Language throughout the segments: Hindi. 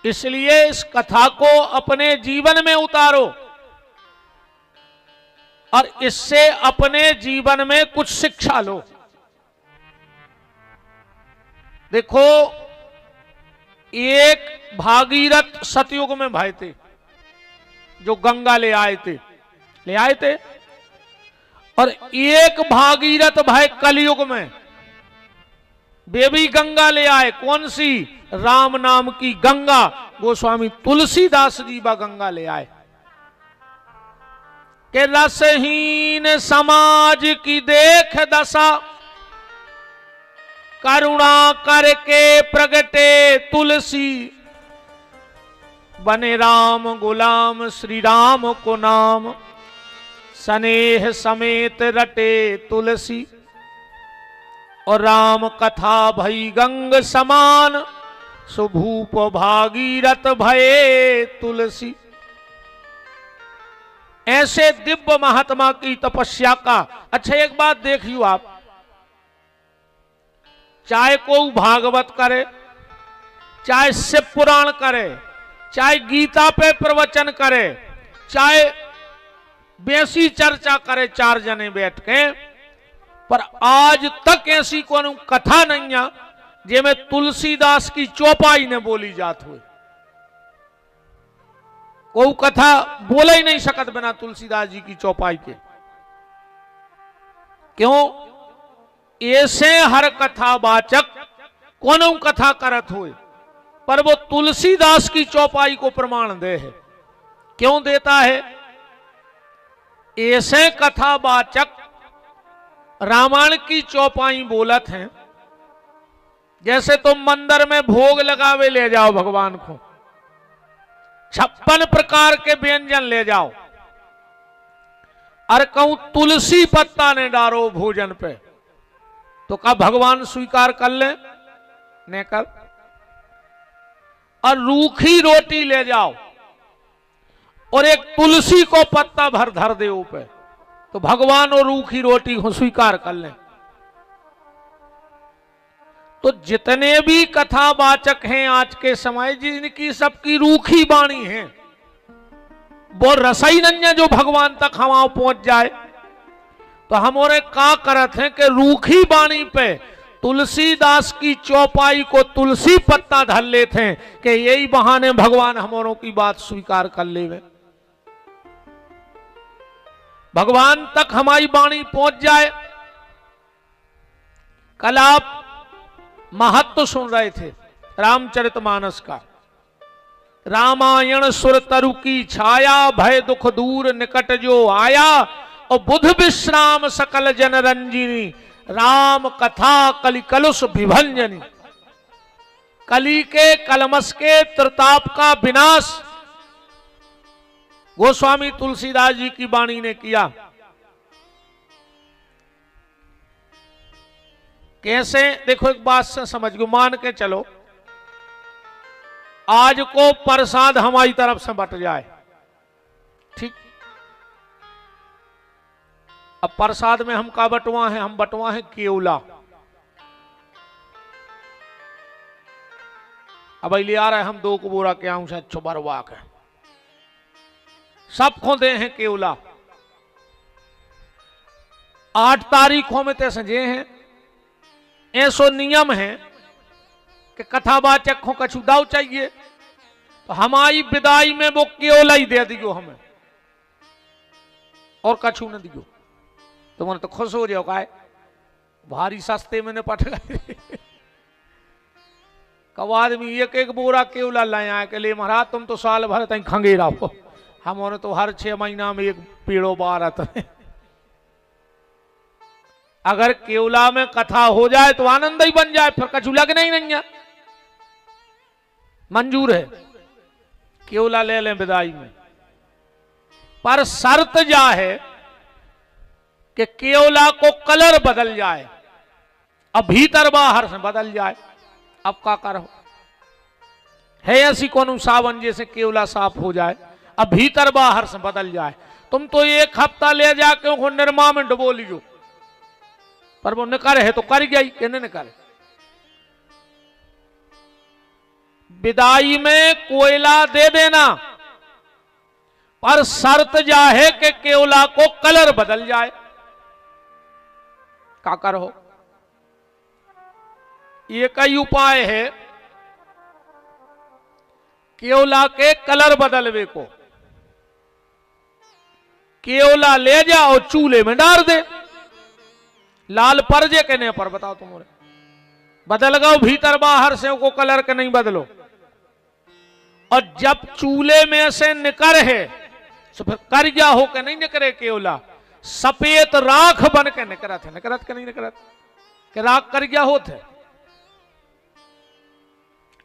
इसलिए इस कथा को अपने जीवन में उतारो और इससे अपने जीवन में कुछ शिक्षा लो। देखो, एक भागीरथ सतयुग में भाई थे जो गंगा ले आए थे, और एक भागीरथ भाई कलयुग में वे भी गंगा ले आए। कौन सी? राम नाम की गंगा। गोस्वामी तुलसीदास जी बा गंगा ले आए के रसहीन समाज की देख दशा, करुणा करके प्रगटे तुलसी, बने राम गुलाम श्री राम को नाम, स्नेह समेत रटे तुलसी। और राम कथा भई गंग समान, सुभूप भागीरथ भये तुलसी। ऐसे दिव्य महात्मा की तपस्या का। अच्छा, एक बात देखियो आप, चाहे कोई भागवत करे, चाहे शिव पुराण करे, चाहे गीता पे प्रवचन करे, चाहे बेसी चर्चा करे चार जने बैठ के, पर आज तक ऐसी कोई कथा नहीं है जेमें तुलसीदास की चौपाई ने बोली जात हुई। कोई कथा बोले ही नहीं सकत बिना तुलसीदास जी की चौपाई के। क्यों? ऐसे हर कथा वाचक कोनो कथा करत हुए, पर वो तुलसीदास की चौपाई को प्रमाण दे है। क्यों देता है? ऐसे कथा वाचक रामायण की चौपाई बोलत हैं, जैसे तुम मंदिर में भोग लगावे ले जाओ भगवान को, 56 प्रकार के व्यंजन ले जाओ, और कहूं तुलसी पत्ता ने डालो भोजन पे, तो क्या भगवान स्वीकार कर ले? नहीं कर। और रूखी रोटी ले जाओ और एक तुलसी को पत्ता भर धर दे ऊपर, तो भगवान और रूखी रोटी को स्वीकार कर लें। तो जितने भी कथावाचक हैं आज के समय, जिनकी सबकी रूखी वाणी है, वो रसई नन्या जो भगवान तक हमारे पहुंच जाए, तो हमारे का करत हैं कि रूखी वाणी पे तुलसीदास की चौपाई को तुलसी पत्ता धर लेते हैं कि यही बहाने भगवान हमारों की बात स्वीकार कर लेवे, भगवान तक हमारी वाणी पहुंच जाए। कल आप महत्व सुन रहे थे रामचरितमानस का। रामायण सुर तरु की छाया, भय दुख दूर निकट जो आया, और बुध विश्राम सकल जन रंजिनी, राम कथा कलि कलुष विभंजनी। कली के कलमस के त्रिताप का विनाश गोस्वामी तुलसीदास जी की वाणी ने किया। कैसे? देखो, एक बात से समझ गो, मान के चलो आज को प्रसाद हमारी तरफ से बट जाए, ठीक? अब प्रसाद में हम का बटवा है? हम बटवा है केवला। अब ले आ रहे हम 2 बोरा के आऊं से अच्छो बरवा के सब खो दे हैं केवला। 8 तारीखों में तैसे जे हैं, ऐसो नियम है कि कथावाचक को कछु दाव चाहिए, तो हमारी विदाई में वो केवला ही दे दियो हमें, और कछु न दियो। तो मैंने तो खुश हो जाओ, का भारी सस्ते में पट गए। कब आदमी एक बोरा केवला लाए आए के लिए, महाराज तुम तो साल भर तक खंगेरा हो, हमारे तो हर 6 महीना में एक पेड़ों बार आता है। अगर केवला में कथा हो जाए तो आनंद ही बन जाए, फिर कछु लगना ही नहीं है। मंजूर है, केवला ले लें विदाई में, पर शर्त जा है कि केवला को कलर बदल जाए, अब भीतर बाहर से बदल जाए। अब का करो? है ऐसी कौन सावन जैसे केवला साफ हो जाए, अब भीतर बाहर से बदल जाए। तुम तो 1 हफ्ता ले जाके उनको निर्मा में डुबो लियो, पर वो निकर है तो कर गई, कहने निकर। विदाई में कोयला दे देना, पर शर्त जा है कि केवला को कलर बदल जाए। क्या करो? ये कई उपाय है केवला के कलर बदलवे को। केवला ले जाओ चूल्हे में डाल दे, लाल परजे कहने पर बताओ तुम बदल गो भीतर बाहर से को कलर के नहीं बदलो। और जब चूल्हे में से निकर है तो फिर करिया हो के नहीं निकरे केवला, सफेद राख बन के निकरत है। निकरत के नहीं निकरत के राख करिया होते,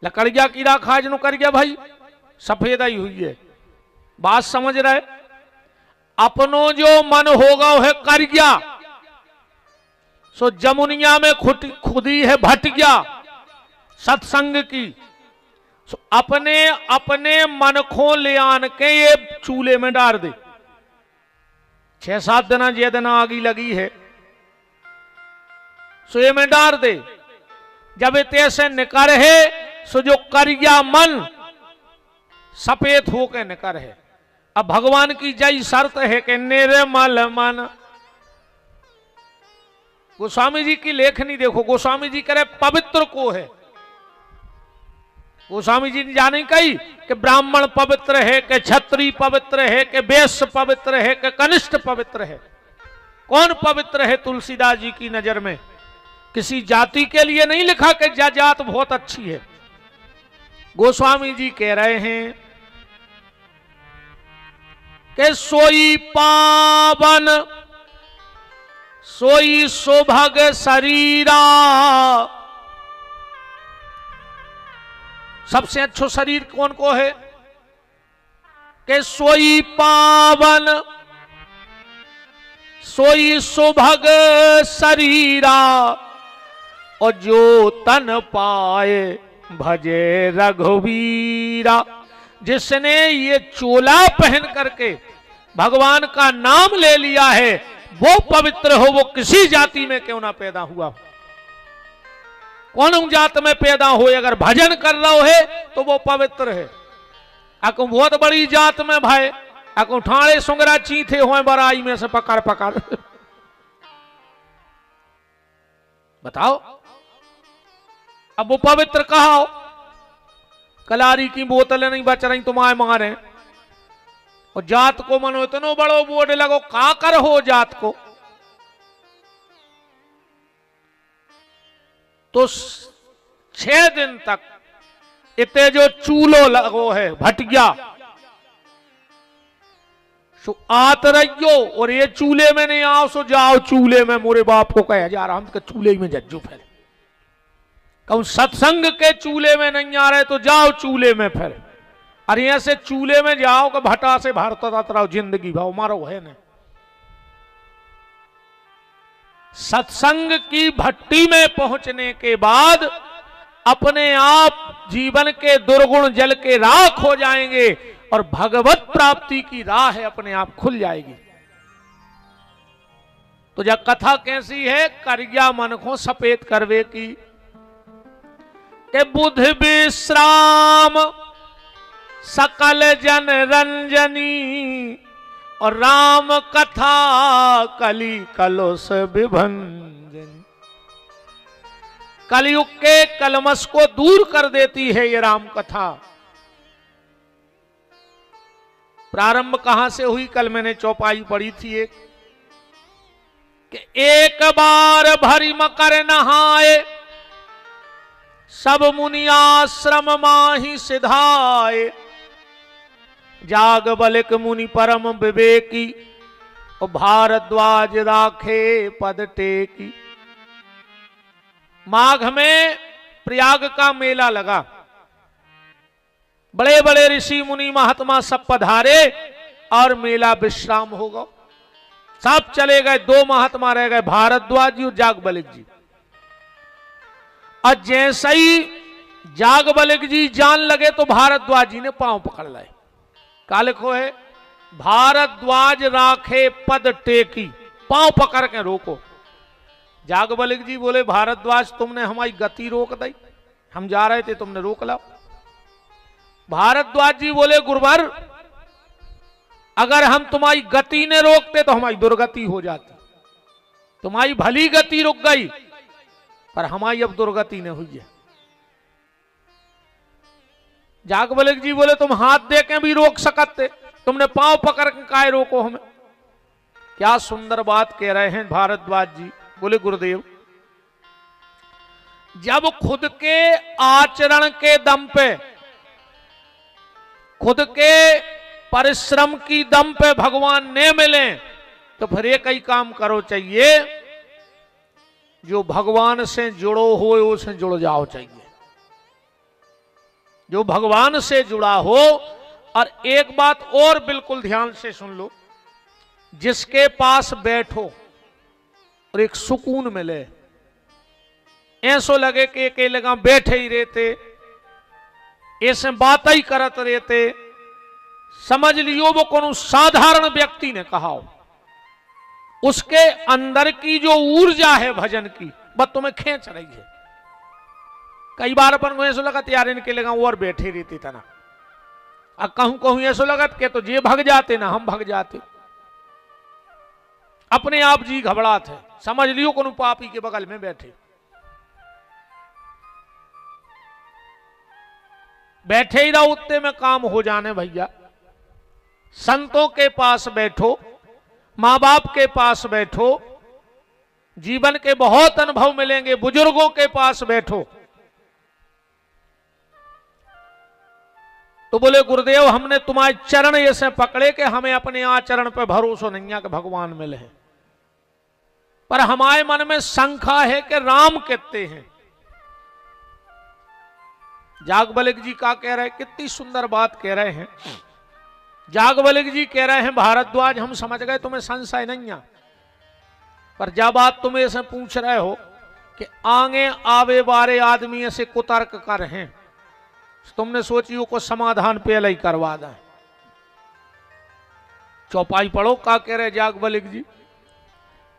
लकड़िया की राख आज नु करिया भाई सफेद ही हुई है। बात समझ रहे? अपनो जो मन होगा वह करिया, सो जमुनिया में खुदी है भटिया सत्संग की। सो अपने अपने मन को ले आन के ये चूल्हे में डाल दे। 6-7 दिन ये दिन आगी लगी है, सो ये में डाल दे। जब इतने से निकर है सो जो करिया मन सफेद होके निकर है। अब भगवान की जय शर्त है कि निर्मल मन। गोस्वामी जी की लेखनी देखो, गोस्वामी जी करे पवित्र को है। गोस्वामी जी ने जाने कही कि ब्राह्मण पवित्र है, कि क्षत्रिय पवित्र है, कि वैश्य पवित्र है, कि कनिष्ठ पवित्र है। कौन पवित्र है तुलसीदास जी की नजर में? किसी जाति के लिए नहीं लिखा कि जात बहुत अच्छी है। गोस्वामी जी कह रहे हैं कि सोई पावन सोई सुभग शरीरा। सबसे अच्छो शरीर कौन को है? कि सोई पावन सोई सुभग शरीरा, और जो तन पाए भजे रघुवीरा। जिसने ये चोला पहन करके भगवान का नाम ले लिया है वो पवित्र हो, वो किसी जाति में क्यों ना पैदा हुआ। कौन जात में पैदा हो, अगर भजन कर रहा है तो वो पवित्र है। अको बहुत बड़ी जात में भाई अको ठाणे सुंगरा चीथे हो बराई में से पकड़ पकड़ बताओ, अब वो पवित्र कहा हो? कलारी की बोतलें नहीं बच रही तुम्हारे मारे, और जात को मनो इतनो बड़ो बोर्ड लगो का कर हो जात को। तो 6 दिन तक इतने जो चूल्हो लगो है भटिया सो आत रहियो, और ये चूल्हे में नहीं आओ सो जाओ चूल्हे में। मोरे बाप को कह जा रहा हम तो चूल्हे में जज्जू फिर कहूं सत्संग के चूल्हे में नहीं आ रहे तो जाओ चूल्हे में फिर। और यहां से चूल्हे में जाओ कि भटा से भारत रहो जिंदगी भाव मारो है न। सत्संग की भट्टी में पहुंचने के बाद अपने आप जीवन के दुर्गुण जल के राख हो जाएंगे और भगवत प्राप्ति की राह है अपने आप खुल जाएगी। तो जब कथा कैसी है? करिया मन को सफेद करवे की, के बुध विश्राम सकल जन रंजनी, और राम कथा कली कलुष विभंजनी। कलयुग के कलमश को दूर कर देती है ये राम कथा। प्रारंभ कहां से हुई? कल मैंने चौपाई पढ़ी थी एक, कि एक बार भरी मकर नहाए, सब मुनि आश्रम माही सिधाए। जाग बलिक मुनि परम विवेकी, और भारद्वाज राखे पद टेकी। माघ में प्रयाग का मेला लगा, बड़े बड़े ऋषि मुनि महात्मा सब पधारे और मेला विश्राम हो गया। सब चले गए, 2 महात्मा रह गए, भारद्वाज जी और जागबलिक जी। और जैसे ही जागबलिक जी जान लगे तो भारद्वाज जी ने पांव पकड़ लाए। का लिखो है? भारद्वाज राखे पद टेकी, पांव पकड़ के रोको। जागबलिक जी बोले भारद्वाज तुमने हमारी गति रोक दी, हम जा रहे थे तुमने रोक लाओ। भारद्वाज जी बोले गुरुवर, अगर हम तुम्हारी गति ने रोकते तो हमारी दुर्गति हो जाती। तुम्हारी भली गति रुक गई, पर हमारी अब दुर्गति ने हुई है। जागबलिक जी बोले तुम हाथ दे के भी रोक सकते, तुमने पांव पकड़ के काहे रोको हमें। क्या सुंदर बात कह रहे हैं भारद्वाज जी। बोले गुरुदेव, जब खुद के आचरण के दम पे, खुद के परिश्रम की दम पे भगवान ने मिले, तो फिर एक ही काम करो चाहिए, जो भगवान से जुड़ो हो उससे जुड़ जाओ चाहिए। जो भगवान से जुड़ा हो। और एक बात और बिल्कुल ध्यान से सुन लो, जिसके पास बैठो और एक सुकून मिले, ऐसो लगे कि अकेले का बैठे ही रहते, ऐसे बात ही करत रहते, समझ लियो वो कोनो साधारण व्यक्ति ने कहा हो। उसके अंदर की जो ऊर्जा है भजन की, बस तुम्हें खींच रही है। कई बार अपन को ऐसा लगा यार इनके लगा और बैठे रहते तना, अब कहूं कहूं ऐसा लगत के तो जे भग जाते ना हम भग जाते। अपने आप जी घबराते, समझ लियो कोनो पापी के बगल में बैठे। बैठे ही रहो, उतने में काम हो जाने भैया। संतों के पास बैठो, मां बाप के पास बैठो, जीवन के बहुत अनुभव मिलेंगे। बुजुर्गों के पास बैठो। तो बोले गुरुदेव, हमने तुम्हारे चरण ऐसे पकड़े कि हमें अपने आचरण पर भरोसा नहीं है कि भगवान मिले हैं, पर हमारे मन में शंका है कि राम कितने हैं। जागबलिक जी का कह रहे हैं, कितनी सुंदर बात कह रहे हैं। जागबलिक जी कह रहे हैं भारद्वाज, हम समझ गए तुम्हें संशय नहीं है, पर जब बात तुम ऐसे पूछ रहे हो कि आगे आवे वाले आदमी ऐसे कुतर्क कर हैं, तुमने सोची को समाधान पहले ही करवा दें। चौपाई पढ़ो, का कह रहे जागबलिक जी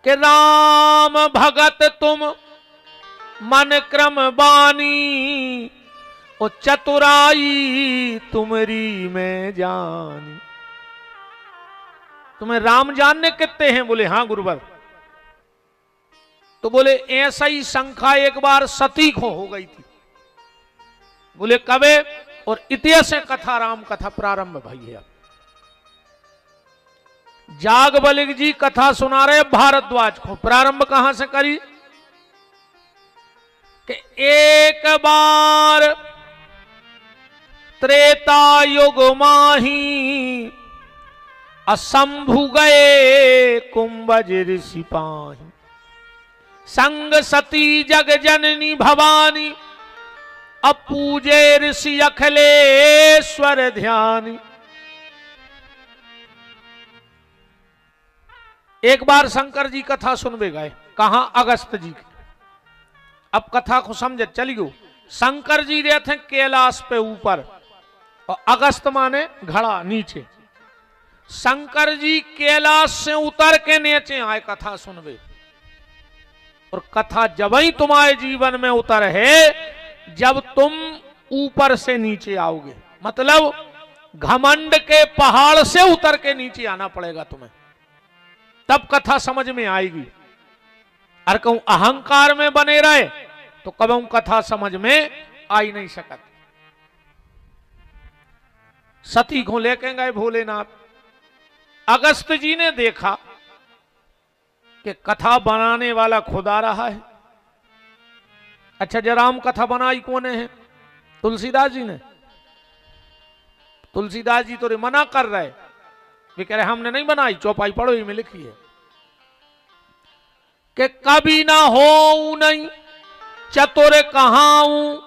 कि राम भगत तुम मन क्रम बानी, और चतुराई तुमरी में जानी। तुम्हें राम जानने कितने हैं? बोले हां गुरुवर। तो बोले ऐसा ही शंका एक बार सती को हो गई थी। बोले कबे? और इतिहास कथा, राम कथा प्रारंभ भई है। जागबलिक जी कथा सुना रहे भारद्वाज को। प्रारंभ कहां से करी कि एक बार त्रेता युग माही, असंभु गए कुंभज ऋषि पाही, संग सती जग जननी भवानी, अपूजे ऋषि अखिलेश्वर ध्यानी। एक बार शंकर जी कथा सुनवे गए, कहां? अगस्त जी की। अब कथा को समझ चलियो। शंकर जी रहते हैं कैलाश पे ऊपर, और अगस्त माने घड़ा नीचे। शंकर जी कैलाश से उतर के नीचे आए कथा सुनवे। और कथा जब ही तुम्हारे जीवन में उतर है जब तुम ऊपर से नीचे आओगे, मतलब घमंड के पहाड़ से उतर के नीचे आना पड़ेगा तुम्हें, तब कथा समझ में आएगी। और कहूं अहंकार में बने रहे तो कभी कथा समझ में आ ही नहीं सकती। सती को लेके गए भोलेनाथ। अगस्त जी ने देखा कि कथा बनाने वाला खुदा रहा है। अच्छा, जराम कथा बनाई कौन है? तुलसीदास जी ने। तुलसीदास जी तो मना कर रहे, वे कह रहे हमने नहीं बनाई, चौपाई पढ़ो ही में लिखी है कि कभी ना हो नहीं चतुर कहाऊं,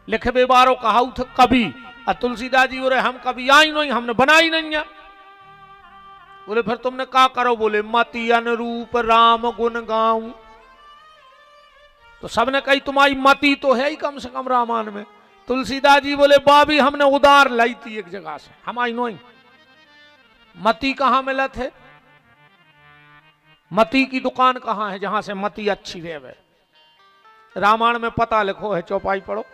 लिखे बारो कहाऊ थे कभी। और तुलसीदास जी बोले हम कभी आई नहीं, हमने बनाई नहीं है। बोले फिर तुमने क्या करो? बोले मति अनुरूप राम गुण गाऊं। तो सबने कही तुम्हारी मति तो है ही कम से कम रामायण में। तुलसीदास जी बोले बाबी हमने उधार लाई थी एक जगह से, हम आई नहीं। मति कहां मिला थे? मति की दुकान कहां है जहां से मति अच्छी रहे? रामायण में पता लिखो है, चौपाई पढ़ो।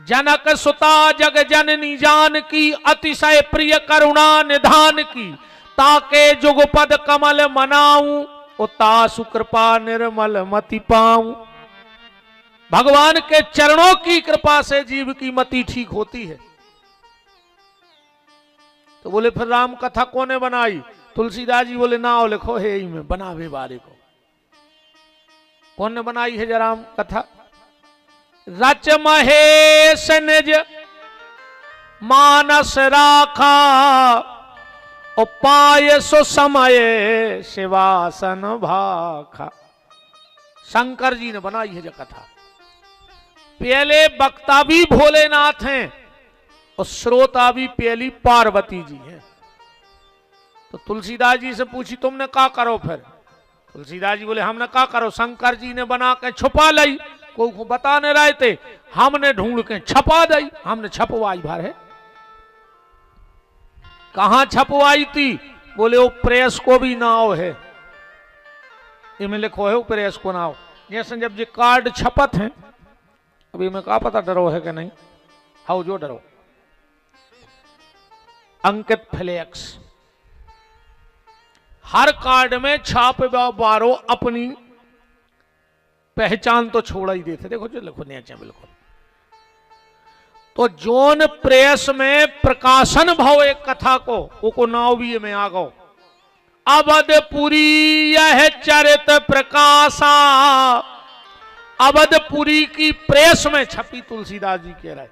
जनक सुता जग जननी जान की, अतिशय प्रिय करुणा निधान की, ताके जुगपद कमल मनाऊं, तासु कृपा निर्मल मति पाऊं। भगवान के चरणों की कृपा से जीव की मति ठीक होती है। तो बोले फिर राम कथा कौने बनाई? तुलसीदास जी बोले नाव लिखो है ही में बनावे बारे को। कौन ने बनाई है राम कथा? रच महेश निज मानस राखा, और पाए सो समय शिवासन भाखा। शंकर जी ने बनाई है जो कथा। पहले वक्ता भी भोलेनाथ हैं और श्रोता भी पहली पार्वती जी हैं। तो तुलसीदास जी से पूछी तुमने क्या करो? फिर तुलसीदास जी बोले हमने क्या करो, शंकर जी ने बना के छुपा लाई, को बताने रहे थे, हमने ढूंढ के छपा दी, हमने छपवाई भर है। कहां छपवाई थी? बोले वो प्रेस को भी नाव है, इनमें लिखो है वो प्रेस को नाव। जैसे जब ये कार्ड छपत हैं, अभी मैं कहा पता डरो है कि नहीं, हाउ जो डरो। अंकित फ्लेक्स हर कार्ड में छापे बारो अपनी पहचान तो छोड़ा ही देते। देखो जो लिखो नीचे बिल्कुल। तो जोन प्रेस में प्रकाशन भाव एक कथा को नाव भी में आ गो। अवधपुरी यह चरित प्रकाशा, अवधपुरी की प्रेस में छपी, तुलसीदास जी कह रहे।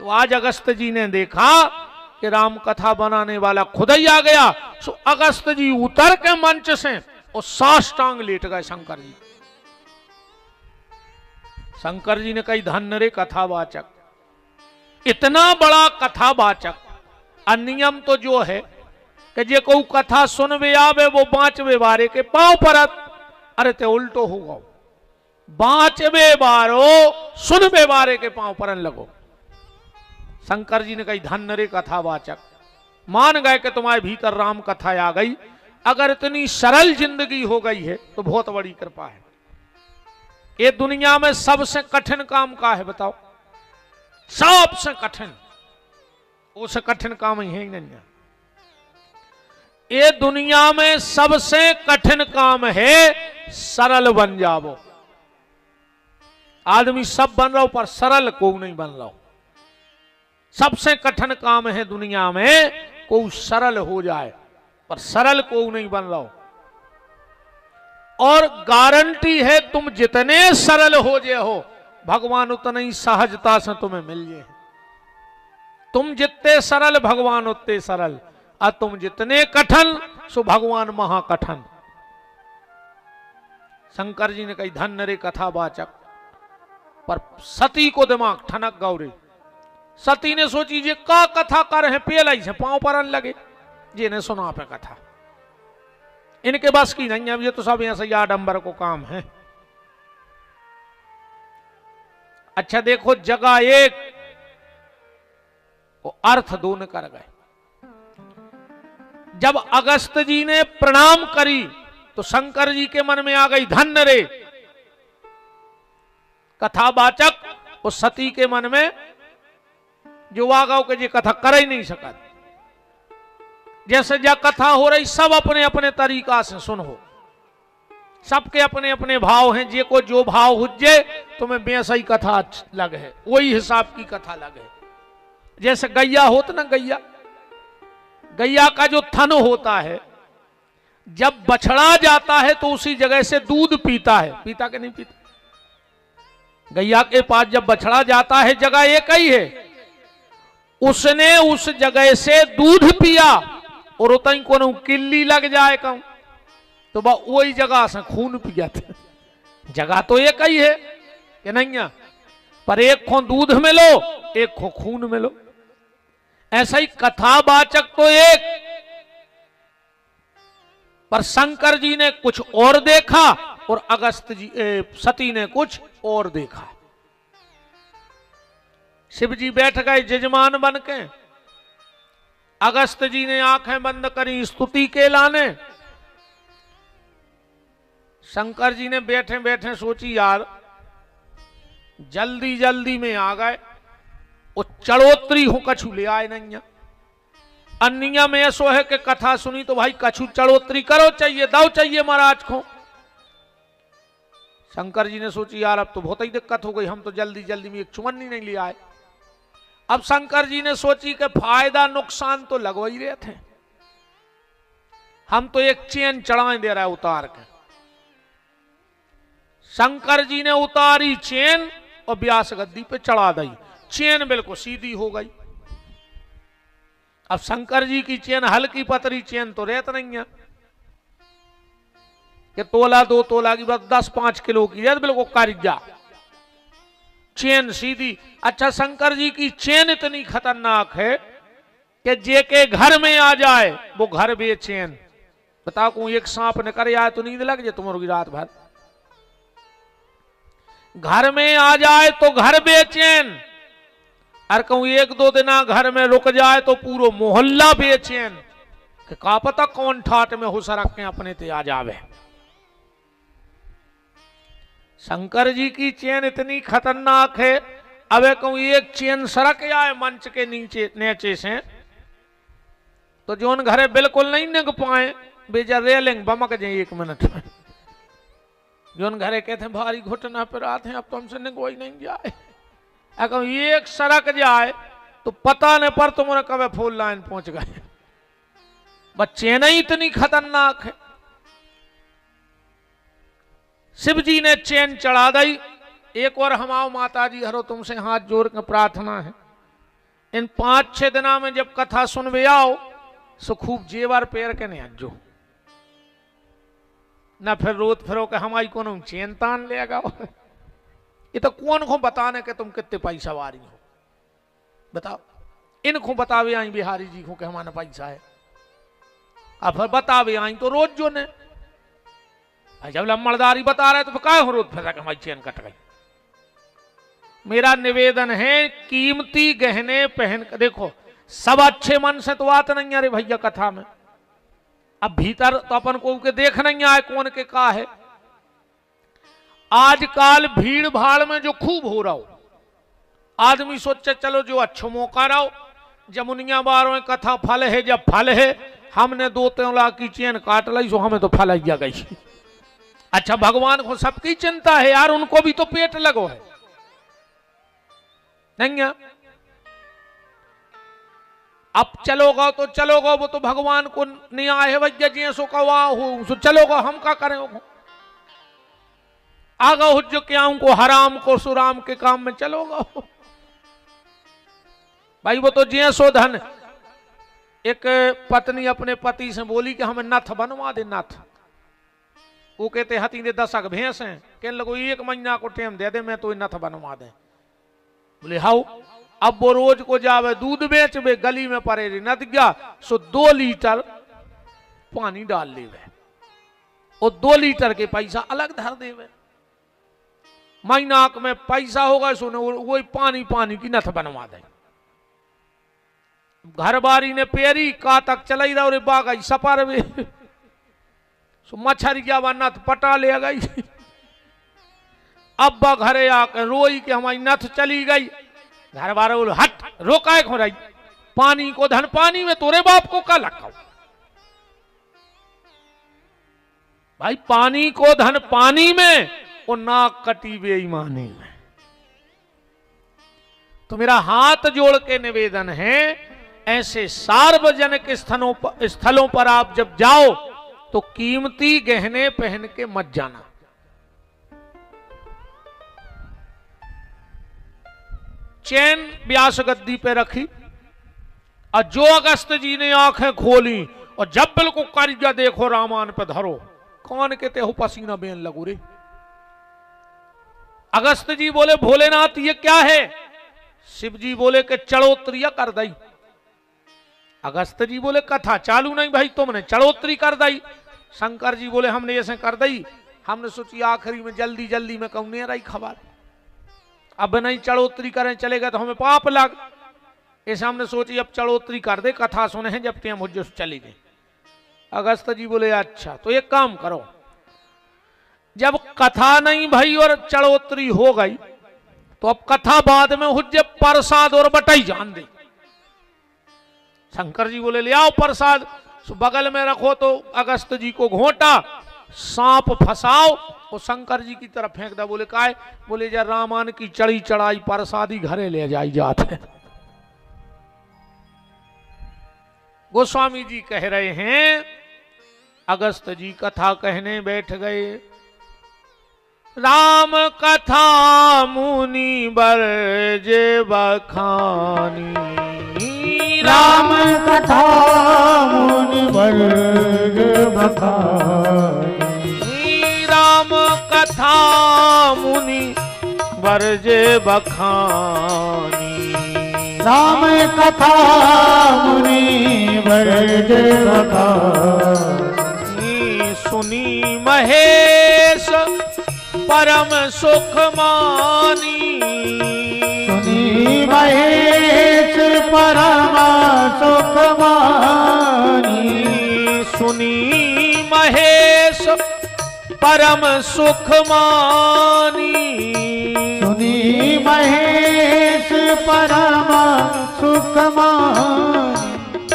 तो आज अगस्त जी ने देखा कि राम कथा बनाने वाला खुद ही आ गया। सो अगस्त जी उतर के मंच से और साष्टांग लेट गए शंकर जी। शंकर जी ने कही धन्य रे कथावाचक, इतना बड़ा कथावाचक। अनियम तो जो है कि जे को कथा सुनवे आवे वो बाँचवे बारे के पांव परत। अरे ते उल्टो होगा, बाँचवे बारो सुनवे बारे के पांव परन लगो। शंकर जी ने कही धन्य रे कथावाचक, मान गए कि तुम्हारे भीतर राम कथा आ गई। अगर इतनी सरल जिंदगी हो गई है तो बहुत बड़ी कृपा है। ये दुनिया में सबसे कठिन काम का है बताओ? सबसे कठिन, उससे कठिन काम ही है ही नहीं। ये दुनिया में सबसे कठिन काम है सरल बन जाओ। आदमी सब बन रहा हो पर सरल को नहीं बन रहा। सबसे कठिन काम है दुनिया में को सरल हो जाए, पर सरल को नहीं बन रहा। और गारंटी है तुम जितने सरल हो जाए हो, भगवान उतनी ही सहजता से तुम्हें मिल जाए। तुम जितने सरल भगवान उतने सरल, और तुम जितने कठिन सो भगवान महाकठिन। शंकर जी ने कही धन्य रे कथावाचक, पर सती को दिमाग ठनक गौरे। सती ने सोची जे का कथा कर है, पेलाई से पांव परन लगे, जे ने सुना पे कथा इनके बस की नहीं। अब ये तो सब ऐसे आडंबर को काम है। अच्छा देखो, जगह एक वो अर्थ दोनों कर गए। जब अगस्त जी ने प्रणाम करी तो शंकर जी के मन में आ गई धन्य रे कथावाचक। और सती के मन में जो आ गौ के जी कथा कर ही नहीं सका। जैसे जब कथा हो रही सब अपने अपने तरीका से सुनो, सबके अपने अपने भाव हैं। जे को जो भाव हुज्जे तुम्हें वैसा ही कथा लगे है, वही हिसाब की कथा लगे। जैसे गैया होता ना, गैया का जो थन होता है, जब बछड़ा जाता है तो उसी जगह से दूध पीता है। पीता के नहीं पीता? गैया के पास जब बछड़ा जाता है जगह एक ही है, उसने उस जगह से दूध पिया और उतनी को किल्ली लग जाए कहूं तो वही जगह से खून पिया था। जगह तो एक ही है कि नहीं है, पर एक खो दूध में लो, एक खो खून में लो। ऐसा ही कथावाचक तो एक, पर शंकर जी ने कुछ और देखा और अगस्त जी सती ने कुछ और देखा। शिव जी बैठ गए जजमान बन के, अगस्त जी ने आंखें बंद करी स्तुति के लाने। शंकर जी ने बैठे बैठे सोची यार जल्दी जल्दी में आ गए, वो चढ़ोतरी हो कछु ले आए नहीं। अन्य में ऐसो है कि कथा सुनी तो भाई कछु चढ़ोतरी करो चाहिए, दाव चाहिए महाराज को। शंकर जी ने सोची यार अब तो बहुत ही दिक्कत हो गई, हम तो जल्दी जल्दी में एक चुमन्नी नहीं ले आए। अब शंकर जी ने सोची कि फायदा नुकसान तो लगवा ही रहे थे, हम तो एक चेन चढ़ाए दे रहा है उतार के। शंकर जी ने उतारी चेन और व्यास गद्दी पे चढ़ा दी, चेन बिल्कुल सीधी हो गई। अब शंकर जी की चेन हल्की पतरी चेन तो रहत नहीं है कि तोला 2 तोला की, बस 10-5 किलो की रहत, बिल्कुल कारिजा चेन सीधी। अच्छा शंकर जी की चेन इतनी खतरनाक है कि जे के घर में आ जाए वो घर बेचैन। बता को एक सांप ने कर आए तो नींद लग जाए तुम्हारी रात भर, घर में आ जाए तो घर बेचैन, और कहूं 1-2 दिन घर में रुक जाए तो पूरा मोहल्ला बेचैन कि का पता कौन ठाट में हो सरक के अपने ते आ जावे। शंकर जी की चेन इतनी खतरनाक है, अब कहूं एक चेन सरक आए मंच के नीचे से तो जोन घरे बिल्कुल नहीं निग पाए बेजा रेलिंग बमक जाए 1 मिनट में। जोन घरे कहते हैं भारी घुटना पर आते हैं अब तो हमसे निगवाई नहीं जाए, अगर एक सड़क जाए तो पता नहीं पर तुम्हारे कब फुल लाइन पहुंच गए। बच्चे नहीं इतनी खतरनाक है। शिव जी ने चैन चढ़ा दी। एक और हमाओ माता जी हरो तुमसे हाथ जोड़ के प्रार्थना है, इन 5-6 दिना में जब कथा सुनवे आओ सो खूब जेवर पैर के नहीं अज्जो ना, फिर रोत फिरो के हमारी को चैन तान लेगा। ये तो कौन को बताने के तुम कितने पैसा वारी हो, बताओ। इनको बतावे आई बिहारी जी को कि हमारा पैसा है, अब फिर बतावे आई तो रोज जो ने जब लम्बड़दारी बता रहे तो फिर काय हो रोज फिर हमारी चैन कट गई। मेरा निवेदन है कीमती गहने पहन कर देखो, सब अच्छे मन से तो बात नहीं अरे भैया कथा में, अब भीतर तो अपन को के देख नहीं आए कौन के का है। आजकल भीड़ भाड़ में जो खूब हो रहा हो, आदमी सोचे चलो जो अच्छो मौका रहो, जमुनिया बारों कथा फल है, जब फल है हमने 2 तोला की चेन काट ली सो हमें तो फल आ गई। अच्छा भगवान को सबकी चिंता है यार, उनको भी तो पेट लगो है नहीं है? अब चलोगा तो चलोगा, वो तो भगवान को न्याय है भैया जी सो कवा हो सो चलोगा, हम क्या करें आगा हो जो क्या उनको हराम को सुराम के काम में चलोगा भाई। वो तो जिये सो धन। एक पत्नी अपने पति से बोली कि हमें नथ बनवा दे नथ, वो कहते हती ने 10 भैंस हैं, कहने लगो 1 महीना को टाइम दे दे मैं तो नथ बनवा दे। बोले हाउ, अब वो रोज को जावे दूध बेच वे गली में पड़े रही नद गया सो 2 लीटर पानी डाल लेवे और 2 लीटर के पैसा अलग धर देवे। महीना में पैसा होगा सो वही पानी की नथ बनवा दे। घर बारी ने पेरी का तक चलाई रहा और बागई सपर वे सो मच्छर गया वह नथ पटा ले गई। अब्बा घरे आकर रोई कि हमारी नथ चली गई। घर वाले बोले हट रोकाए खो रही, पानी को धन पानी में, तोरे बाप को क्या लगा भाई, पानी को धन पानी में और नाक कटी बेईमानी में। तो मेरा हाथ जोड़ के निवेदन है ऐसे सार्वजनिक स्थलों पर आप जब जाओ तो कीमती गहने पहन के मत जाना। चैन व्यास गद्दी पे रखी और जो अगस्त जी ने आंखें खोली और जब बिल्कुल कर्जा देखो रामान पे धरो, कौन कहते हो पसीना बेन लगू रे। अगस्त जी बोले भोलेनाथ ये क्या है? शिव जी बोले कि चढ़ोत्तरिया कर दई। अगस्त जी बोले कथा चालू नहीं भाई, तुमने चढ़ोत्तरी कर दई। शंकर जी बोले हमने ऐसे कर दई, हमने सोची आखिरी में जल्दी जल्दी में कहूं नहीं रही खबर, अब नहीं चढ़ोत्तरी करें चलेगा तो हमें पाप लग, ऐसे हमने सोची अब चढ़ोत्तरी कर दे, कथा सुने हैं जब टाइम हो जो चली गई। अगस्त जी बोले अच्छा तो एक काम करो, जब कथा नहीं भाई और चढ़ोत्तरी हो गई तो अब कथा बाद में हुज्जे प्रसाद और बटाई जान दे। शंकर जी बोले ले आओ प्रसाद, बगल में रखो। तो अगस्त जी को घोंटा, सांप फंसाओ और शंकर जी की तरफ फेंक दा। बोले काय? बोले जा रामान की चढ़ी चढ़ाई प्रसादी घरे ले जाई जाते। गोस्वामी जी कह रहे हैं, अगस्त जी कथा कहने बैठ गए। राम कथा मुनि बरजे बखानी, राम कथा मुनि बरजे बखानी, राम कथा मुनि बरजे बखानी, राम कथा मुनि बरजे बखानी, सुनी महेश परम सुख मानी, सुनी महेश परम सुख मानी, सुनी महेश परम सुख मानी, सुनी महेश परम सुख मानी।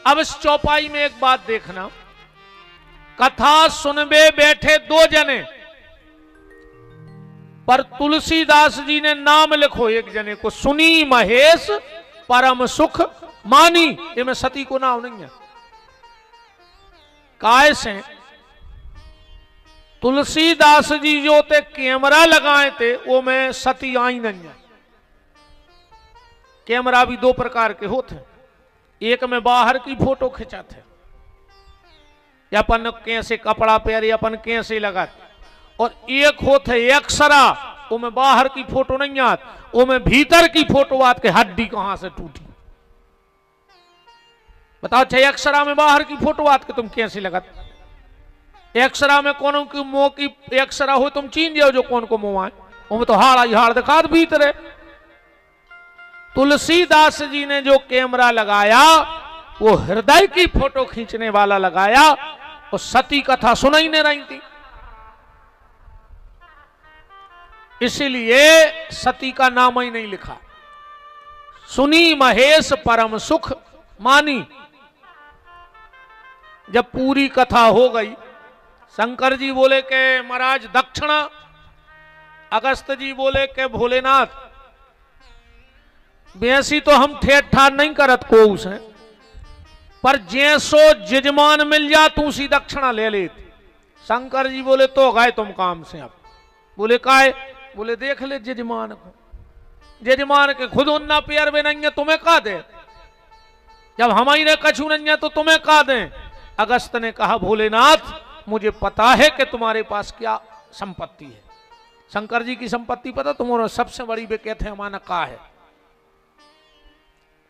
अब इस चौपाई में एक बात देखना, कथा सुनबे बैठे दो जने, पर तुलसीदास जी ने नाम लिखो एक जने को, सुनी महेश परम सुख मानी। ये में सती को नाम नहीं है। काय से तुलसीदास जी जो ते कैमरा लगाए थे वो में सती आई नहीं है। कैमरा भी दो प्रकार के होते, एक में बाहर की फोटो खिंचाते, या अपन कैसे कपड़ा पहरे अपन कैसे लगाते, और एक होते एक्सरा, वो में बाहर की फोटो नहीं आती, वो में भीतर की फोटो आत के हड्डी कहां से टूटी। बताओ अच्छा, एक्सरा में बाहर की फोटो आत के तुम कैसे लगाते? एक्सरा में कौन की मुंह की एक्सरा हो तुम चीन जाओ जो कौन को मुंह आए, वो तो हाड़ आई हाड़ दिखा भीतर। तुलसीदास जी ने जो कैमरा लगाया वो हृदय की फोटो खींचने वाला लगाया, और सती कथा सुनाई नहीं रही थी, इसीलिए सती का नाम ही नहीं लिखा। सुनी महेश परम सुख मानी। जब पूरी कथा हो गई, शंकर जी बोले के महाराज दक्षिणा, अगस्त जी बोले के भोलेनाथ बेसी तो हम ठेठ ठार नहीं करत को उसे, पर जैसो जजमान मिल जा तू सी दक्षिणा ले ले। शंकर जी बोले तो गए तुम काम से। अब बोले काय? बोले देख ले जजमान को, जजमान के खुद उन्ना प्यार में नहीं है, तुम्हें कहा दे? जब हमारे कछु नहीं है तो तुम्हें कहा दे? अगस्त ने कहा भोलेनाथ मुझे पता है कि तुम्हारे पास क्या संपत्ति है। शंकर जी की संपत्ति पता तुम्हारा? सबसे बड़ी वे कहते हैं हमारा का है,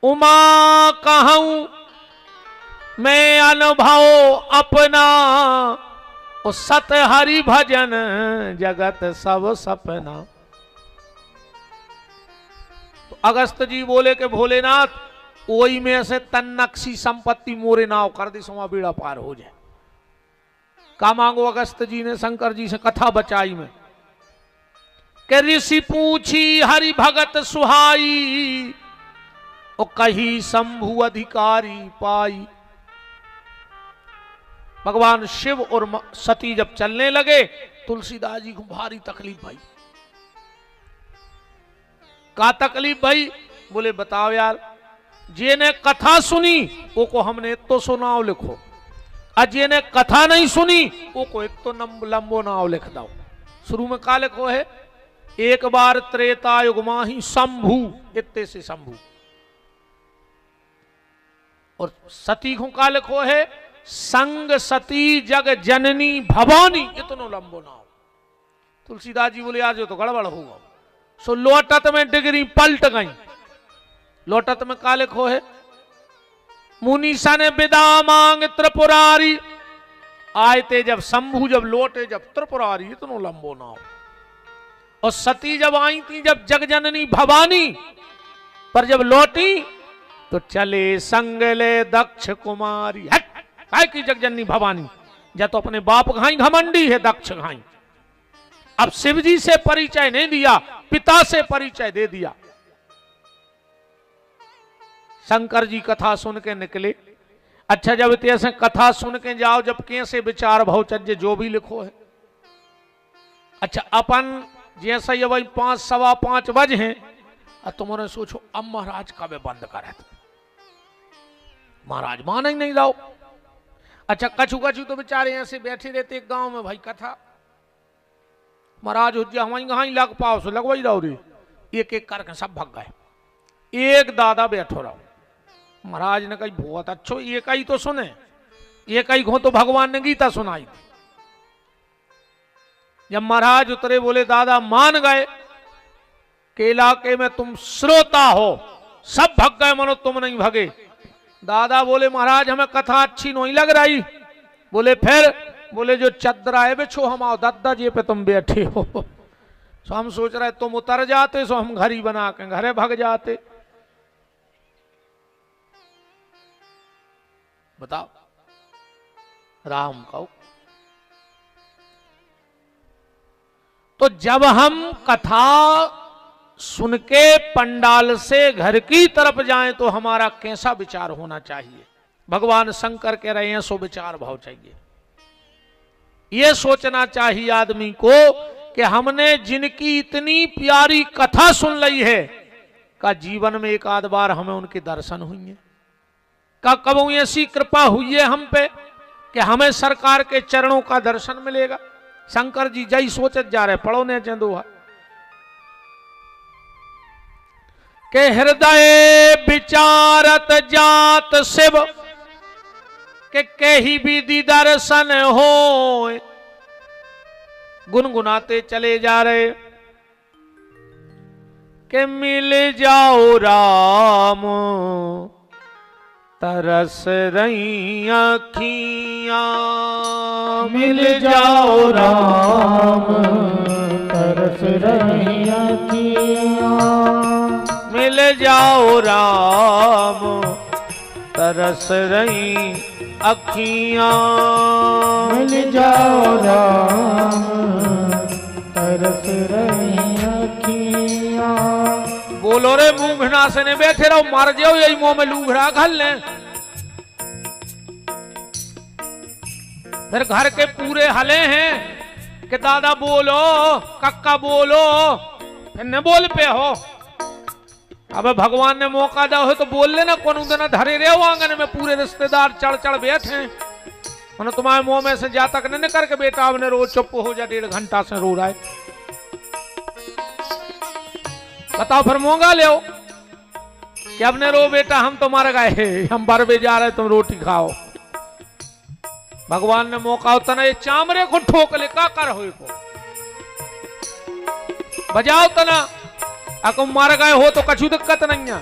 उमा कहूं मैं अनुभव अपना, ओ सत हरि भजन जगत सब सपना। तो अगस्त जी बोले कि भोलेनाथ वही में से तन्नक्सी संपत्ति मोरे नाव कर दे, सोमा बेड़ा पार हो जाए। का मांगो अगस्त जी ने शंकर जी से कथा बचाई में कि ऋषि पूछी हरि भगत सुहाई, ओ कही शंभु अधिकारी पाई। भगवान शिव और सती जब चलने लगे, तुलसीदास जी को भारी तकलीफ भाई। का तकलीफ भाई? बोले बताओ यार, जिन्हें कथा सुनी वो को हमने तो सुनाओ लिखो, और जिन्हें कथा नहीं सुनी वो को एक तो लंबो नाव लिख दो। शुरू में का लिखो है? एक बार त्रेता युग माही शंभु, इत्ते से शंभु। और सती को का लिखो है? संग सती जग जननी भवानी, इतनो लंबो नाव। तुलसीदास जी बोले आज तो गड़बड़ होगा। सो लोटत में डिग्री पलट गई। लोटत में का लिखो है? मुनीसा ने विदा मांग त्रिपुरारी, आए थे जब शंभु, जब लौटे जब त्रिपुरारी, इतनो लंबो नाव। और सती जब आई थी जब जगजननी भवानी, पर जब लौटी तो चले संगले दक्ष कुमारी। हट काय की जगजननी भवानी, या तो अपने बाप घाई घमंडी है दक्ष घाई। अब शिव जी से परिचय नहीं दिया, पिता से परिचय दे दिया। शंकर जी कथा सुन के निकले। अच्छा, जब इतने कथा सुन के जाओ, जब कैसे विचार भौचर्य जो भी लिखो है। अच्छा, अपन जैसा ये वही 5 सवा 5 बजे हैं, और तुमने सोचो अब महाराज कब बंद करे, महाराज मान ही नहीं जाओ। अच्छा, कछु कछु तो बेचारे ऐसे बैठे रहते एक गांव में, भाई कथा महाराज हो जा हमारी कहाँ लग पाओ सो लगवाई रहो रे, एक एक करके सब भग गए। एक दादा बैठो रहो, महाराज ने कही बहुत अच्छो, एक ही तो सुने, एक ही को तो भगवान ने गीता सुनाई थी। जब महाराज उतरे बोले दादा मान गए के इलाके में तुम श्रोता हो, सब भग गए मनो तुम नहीं भगे। दादा बोले महाराज हमें कथा अच्छी नहीं लग रही। बोले फिर? बोले जो चदरा है बिछो हम आओ दादा जी पे तुम बैठे हो। सो हम सोच रहे तुम उतर जाते, सो हम घर ही बना के घरे भग जाते। बताओ राम कहो। तो जब हम कथा सुन के पंडाल से घर की तरफ जाएं तो हमारा कैसा विचार होना चाहिए? भगवान शंकर कह रहे हैं सो विचार भाव चाहिए। यह सोचना चाहिए आदमी को कि हमने जिनकी इतनी प्यारी कथा सुन ली है, का जीवन में एक आध बार हमें उनके दर्शन हुए हैं, का कब ऐसी कृपा हुई है हम पे कि हमें सरकार के चरणों का दर्शन मिलेगा। शंकर जी जय सोचत जा रहे, पढ़ो ने चंदोहा के हृदय विचारत जात शिव के कही विधि दर्शन हो। गुनगुनाते चले जा रहे के मिल जाओ राम तरस रही अखियां, मिल जाओ राम तरस रही अखियां, मिल जाओ राम तरस रही अखियां, मिल जाओ राम तरस रही अखियां। बोलो रे मूंगना से ने बैठे रहो, मार जाओ यही मुंह में लूंघड़ा घल ले। फिर घर के पूरे हले हैं कि दादा बोलो कक्का बोलो, फिर न बोल पे हो। अब भगवान ने मौका दिया हो तो बोल लेना, कौन देना धरे रहे हो आंगन में पूरे रिश्तेदार चढ़ चढ़ बैठे हैं। मैंने तुम्हारे मुंह में से जा तक नहीं करके बेटा आपने रोज चुप हो जा, 1.5 घंटा से रो रहा है। बताओ फिर मोंगा ले कि अपने रो बेटा हम तो मर गए, हम बरबे जा रहे तुम रोटी खाओ। भगवान ने मौका होता ना ये चामरे को ठोक ले का कर हो को बजाओ तना, अको मर गए हो तो कछु दिक्कत नहीं है।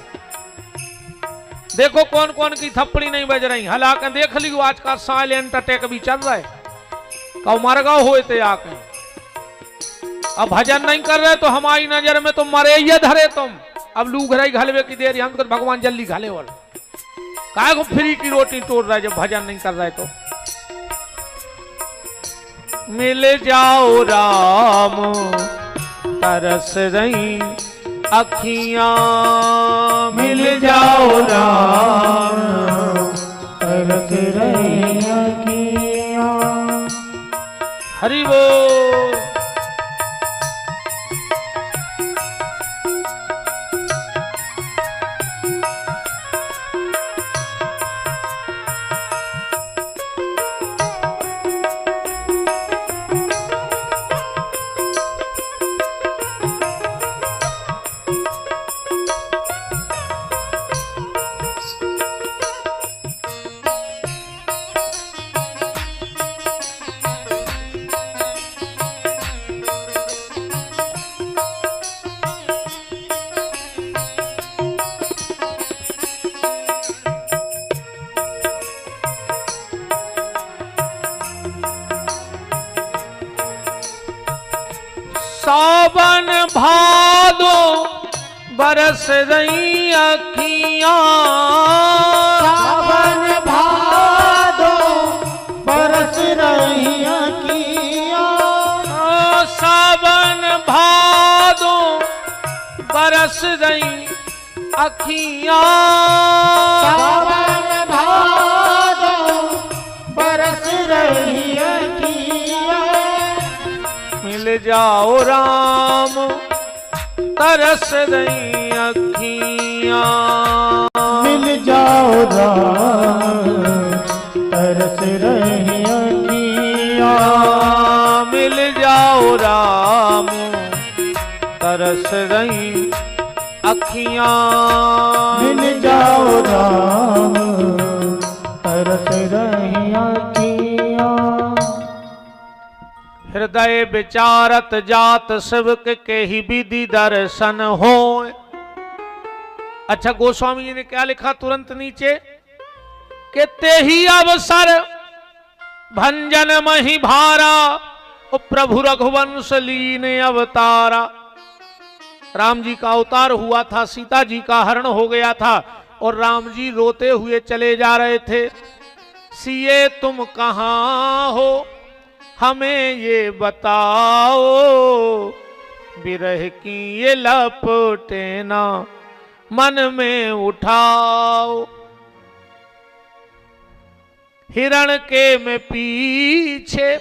देखो कौन कौन की थप्पड़ी नहीं बज रही, हालांकि देख लियो आज का साइलेंट अटैक भी चल रहा है। कहो मर गए हो ते आके, अब भजन नहीं कर रहे तो हमारी नजर में तुम मरे ये धरे तुम। अब लू घराई घलवे की देर हम तो भगवान जल्दी घले वाल काय को फ्री की रोटी तोड़ रहा है जब भजन नहीं कर रहे तो। मिल जाओ राम तरस रही अखियां, मिल जाओ राम तरस रही अखियां। हरि बोल। सावन भादो बरस रही अखियां, सावन भादो बरस रही अखियां, सावन तरस रही अखियां। सावन भादो बरस रही अखियां। मिल जाओ राम तरस रही अखियां। मिल जाओ राम तरस रही अखियां। मिल जाओ राम तरस रही अखियां। मिल जाओ राम तरस रही अखियां। हृदय विचारत जात सेवक के ही विधि दर्शन हो। अच्छा, गोस्वामी जी ने क्या लिखा तुरंत नीचे कि ते ही अवसर भंजन मही भारा, ओ प्रभु रघुवंश लीन अवतारा। राम जी का अवतार हुआ था, सीता जी का हरण हो गया था और राम जी रोते हुए चले जा रहे थे। सिए तुम कहां हो हमें ये बताओ, विरह की ये लपटे ना मन में उठाओ। हिरण के मैं पीछे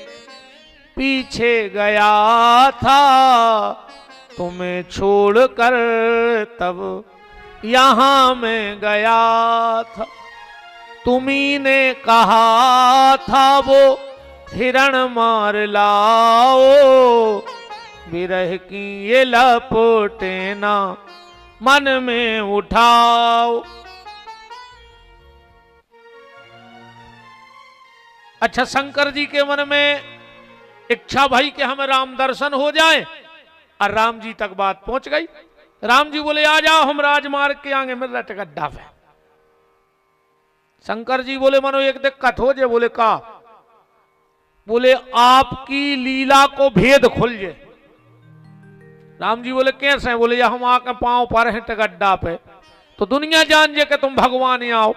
पीछे गया था, तुम्हें छोड़कर तब यहां मैं गया था। तुम्ही ने कहा था वो हिरण मार लाओ, विरह की ये लपटे ना मन में उठाओ। अच्छा, शंकर जी के मन में इच्छा भई कि हमें राम दर्शन हो जाए, और राम जी तक बात पहुंच गई। राम जी बोले आ जाओ, हम राजमार्ग के आगे मिल रहे गड्ढा पे। शंकर जी बोले मनो एक दिक्कत हो जाए। बोले का? बोले आपकी लीला को भेद खुल जाए। राम जी बोले कैसे? बोले हम आके पांव पर हैं गड्ढा पे तो दुनिया जान जे कि तुम भगवान आओ।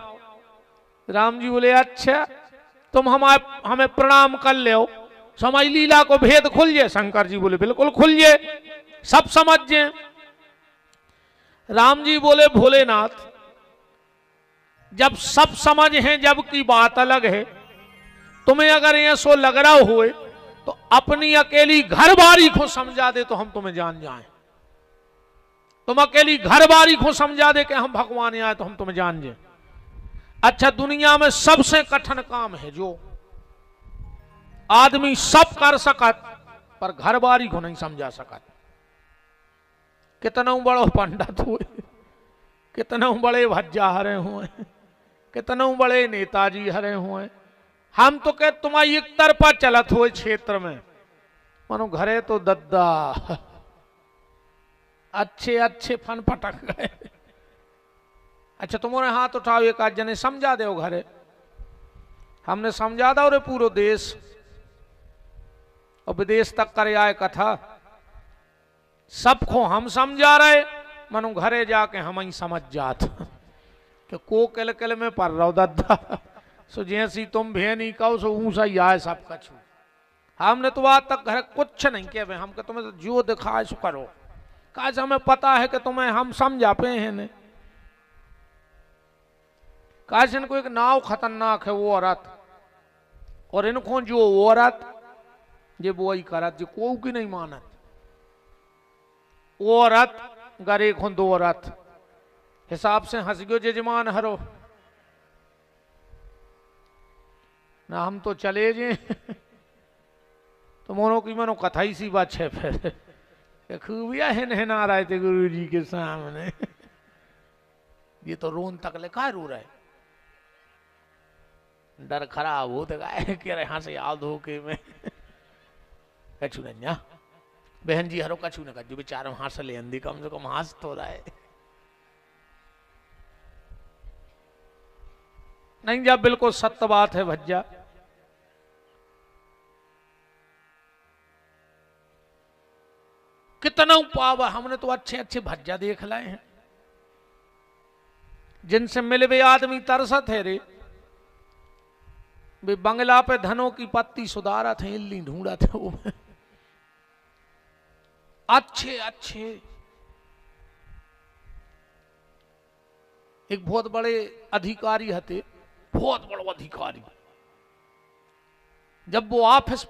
राम जी बोले अच्छा, तुम हमें प्रणाम कर ले, समय लीला को भेद खुल जाए। शंकर जी बोले बिल्कुल खुल जाए, सब समझ जाए। राम जी बोले भोलेनाथ, जब सब समझ हैं, जब की बात अलग है। तुम्हें अगर ये सो लग रहा हो तो अपनी अकेली घर बारी को समझा दे तो हम तुम्हें जान जाएं। तुम अकेली घर बारी को समझा दे कि हम भगवान आए तो हम तुम्हें जान जाए। अच्छा, दुनिया में सबसे कठिन काम है जो आदमी सब कर सकत पर घर बारी को नहीं समझा सकत। कितना बड़ो पंडित हुए, कितना बड़े भज्जा हरे हुए, कितना बड़े नेताजी हरे हुए, हम तो कह तुम्हारी एक तरफा चलत हुए क्षेत्र में। मानो घरे तो दद्दा अच्छे अच्छे फन पटक गए। अच्छा, तुम्हारे हाथ उठाओ, एक आध जने समझा दो घरे। हमने समझा दो रे पूरा देश और विदेश तक करे आए कथा। सबको हम समझा रहे, मनु घरे जाके हम ही समझ जात कि को किल किल में पर रहो दद्दा। सो जैसी तुम भेनी कहो सो ऊंसा ही आए सब कछु। हमने तो आज तक घर कुछ नहीं किया, हम के तुम्हें जो दिखाए सो करो। काश हमें पता है कि तुम्हें हम समझा पे हैं। काश इनको एक नाव खतरनाक है वो औरत, और इनको जो औरत ये वो ही करत जो को की नहीं मानत। वो औरत गरे खुन दो औरत हिसाब से हंस गयो जजमान हरो ना, हम तो चले जे तो मोनो की मनो कथा ही सी बात है। फिर खूबिया है ना रहे थे गुरु जी के सामने। ये तो रोन तक लिखा रो रहा है, डर खराब हो तो कह रहे हाँ से याद हो के मैं कछु नहीं। बहन जी हरो कछु न कछु बेचारा हंस ले अंधी, कम से कम हंस तो रहा है। नहीं, जब बिल्कुल सत्य बात है भज्जा। कितना पावा, हमने तो अच्छे अच्छे भज्जा देख लाए हैं जिनसे मिले वे आदमी तरसत है रे। वे बंगला पे धनों की पत्ती सुधारा थे, इल्ली ढूंढा थे वो अच्छे अच्छे। एक बहुत बड़े अधिकारी हते, बहुत बड़ो अधिकारी। जब वो ऑफिस